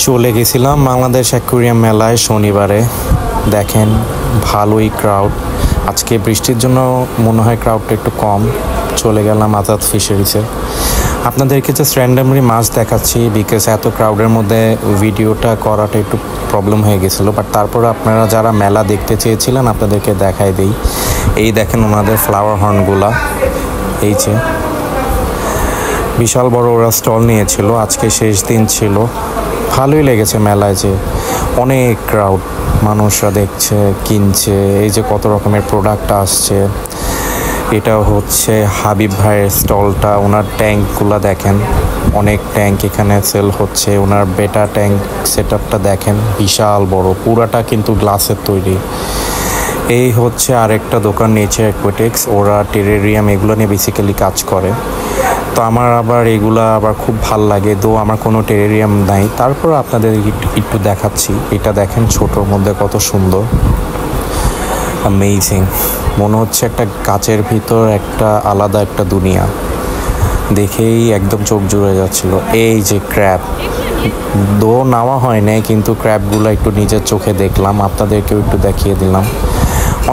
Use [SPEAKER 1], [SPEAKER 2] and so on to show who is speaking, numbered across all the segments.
[SPEAKER 1] চলে গেছিলাম বাংলাদেশ অ্যাকুয়ারিয়াম মেলায় শনিবারে। দেখেন ভালোই ক্রাউড। আজকে বৃষ্টির জন্য মনে হয় ক্রাউডটা একটু কম। চলে গেলাম আজাদ ফিশারিসে। আপনাদেরকে জাস্ট র্যান্ডামলি মাছ দেখাচ্ছি, বিকজ এত ক্রাউডের মধ্যে ভিডিওটা করাটা একটু প্রবলেম হয়ে গেছিলো। বাট তারপরে আপনারা যারা মেলা দেখতে চেয়েছিলেন আপনাদেরকে দেখাই দিই। এই দেখেন ওনাদের ফ্লাওয়ার হর্নগুলা, এই যে বিশাল বড় ওরা স্টল নিয়েছিল। আজকে শেষ দিন ছিল, ভালোই লেগেছে মেলায়, যে অনেক ক্রাউড, মানুষরা দেখছে, কিনছে। এই যে কত রকমের প্রোডাক্ট আসছে। এটা হচ্ছে হাবিব ভাইয়ের স্টলটা। ওনার ট্যাঙ্কগুলো দেখেন, অনেক ট্যাঙ্ক এখানে সেল হচ্ছে। ওনার বেটা ট্যাঙ্ক সেট আপটা দেখেন, বিশাল বড়, পুরাটা কিন্তু গ্লাসের তৈরি। এই হচ্ছে আরেকটা দোকান, নেচার অ্যাকুয়াটিক্স। ওরা টেরেরিয়াম এগুলো নিয়ে বেসিক্যালি কাজ করে। তো আমার আবার এগুলা আবার খুব ভাল লাগে, দো আমার কোনো টেরেরিয়াম নাই, তারপর আপনাদের একটু দেখাচ্ছি। এটা দেখেন ছোটোর মধ্যে কত সুন্দর, অ্যামেজিং। মনে হচ্ছে একটা কাচের ভিতর একটা আলাদা একটা দুনিয়া, দেখেই একদম চোখ জুড়ে যাচ্ছিল। এই যে ক্র্যাব, দো নেওয়া হয় নাই, কিন্তু ক্র্যাবগুলো একটু নিজের চোখে দেখলাম, আপনাদেরকেও একটু দেখিয়ে দিলাম।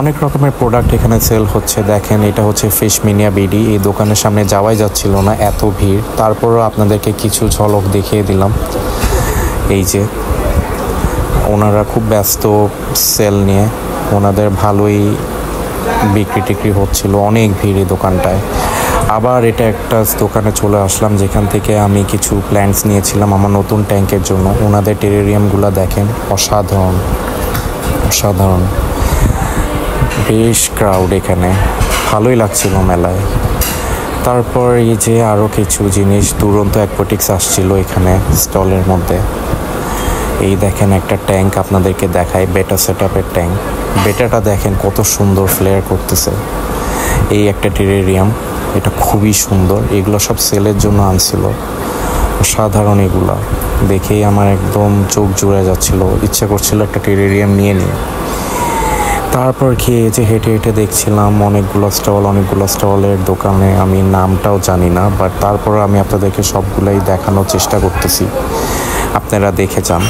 [SPEAKER 1] অনেক রকমের প্রোডাক্ট এখানে সেল হচ্ছে। দেখেন এটা হচ্ছে ফিশ মিনিয়া বিডি। এই দোকানের সামনে যাওয়াই যাচ্ছিল না, এত ভিড়। তারপরও আপনাদেরকে কিছু ঝলক দেখিয়ে দিলাম। এই যে ওনারা খুব ব্যস্ত সেল নিয়ে, ওনাদের ভালোই বিক্রি টিক্রি হচ্ছিল, অনেক ভিড় এই দোকানটায়। আবার এটা একটা দোকানে চলে আসলাম যেখান থেকে আমি কিছু প্ল্যান্টস নিয়েছিলাম আমার নতুন ট্যাঙ্কের জন্য। ওনাদের টেরেরিয়ামগুলো দেখেন, অসাধারণ অসাধারণ। বেশ ক্রাউড এখানে, ভালোই লাগছিল মেলায়। তারপর এই যে আরও কিছু জিনিস, দুরন্ত অ্যাকুয়াটিক্স আসছিল এখানে স্টলের মধ্যে। এই দেখেন একটা ট্যাঙ্ক আপনাদেরকে দেখায়, বেটা সেট আপের ট্যাঙ্ক। বেটাটা দেখেন কত সুন্দর ফ্লেয়ার করতেছে। এই একটা টেরেরিয়াম, এটা খুবই সুন্দর। এগুলো সব সেলের জন্য আনছিল, অসাধারণ। এগুলা দেখেই আমার একদম চোখ জুড়ে যাচ্ছিল, ইচ্ছা করছিল একটা টেরেরিয়াম নিয়ে নিই। তারপর খেয়ে যে হেঁটে হেঁটে দেখছিলাম অনেকগুলো স্টলের দোকানে, আমি নামটাও জানি না, বাট তারপর আমি আপনাদেরকে সবগুলাই দেখানোর চেষ্টা করতেছি, আপনারা দেখে যান।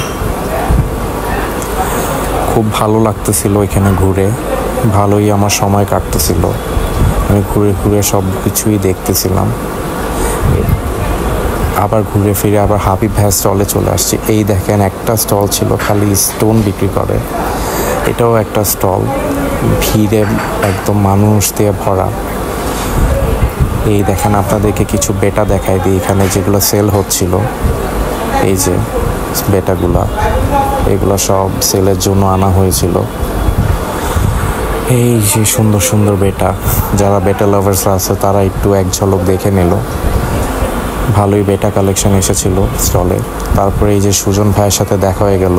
[SPEAKER 1] খুব ভালো লাগতেছিল এখানে ঘুরে, ভালোই আমার সময় কাটতেছিল। আমি ঘুরে ঘুরে সব কিছুই দেখতেছিলাম। আবার ঘুরে ফিরে আবার হাবিব ভাইয়ের স্টলে চলে আসছি। এই দেখেন একটা স্টল ছিল খালি স্টোন বিক্রি করে, এটাও একটা স্টল, ভিড়ে একদম মানুষ দিয়ে ভরা। এই দেখেন আপনাদেরকে কিছু বেটা দেখাই দিই এখানে যেগুলো সেল হচ্ছিল। এই যে বেটাগুলা, এগুলো সব সেলের জন্য আনা হয়েছিল। এই যে সুন্দর সুন্দর বেটা, যারা বেটা লাভার্সরা আছে তারা একটু এক ঝলক দেখে নিল। ভালোই বেটা কালেকশন এসেছিল স্টলে। তারপরে এই যে সুজন ভাইয়ের সাথে দেখা হয়ে গেল,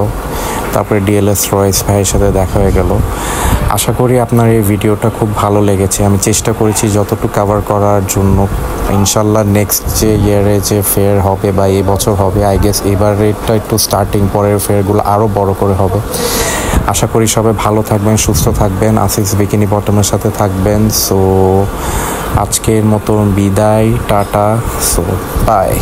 [SPEAKER 1] তারপরে ডিএলএস রয়েস ভাইয়ের সাথে দেখা হয়ে গেল। আশা করি আপনার এই ভিডিওটা খুব ভালো লেগেছে। আমি চেষ্টা করেছি যতটুকু কভার করার জন্য। ইনশাল্লাহ নেক্সট যে ইয়ারে যে ফেয়ার হবে বা এই বছর হবে, আই গেস এবারেরটা একটু স্টার্টিং, পরের ফেয়ারগুলো আরও বড় করে হবে। আশা করি সবাই ভালো থাকবেন, সুস্থ থাকবেন, আসিক্স বিকিনি বটমের সাথে থাকবেন। সো আজকের মতো বিদায়, টাটা, সো বাই।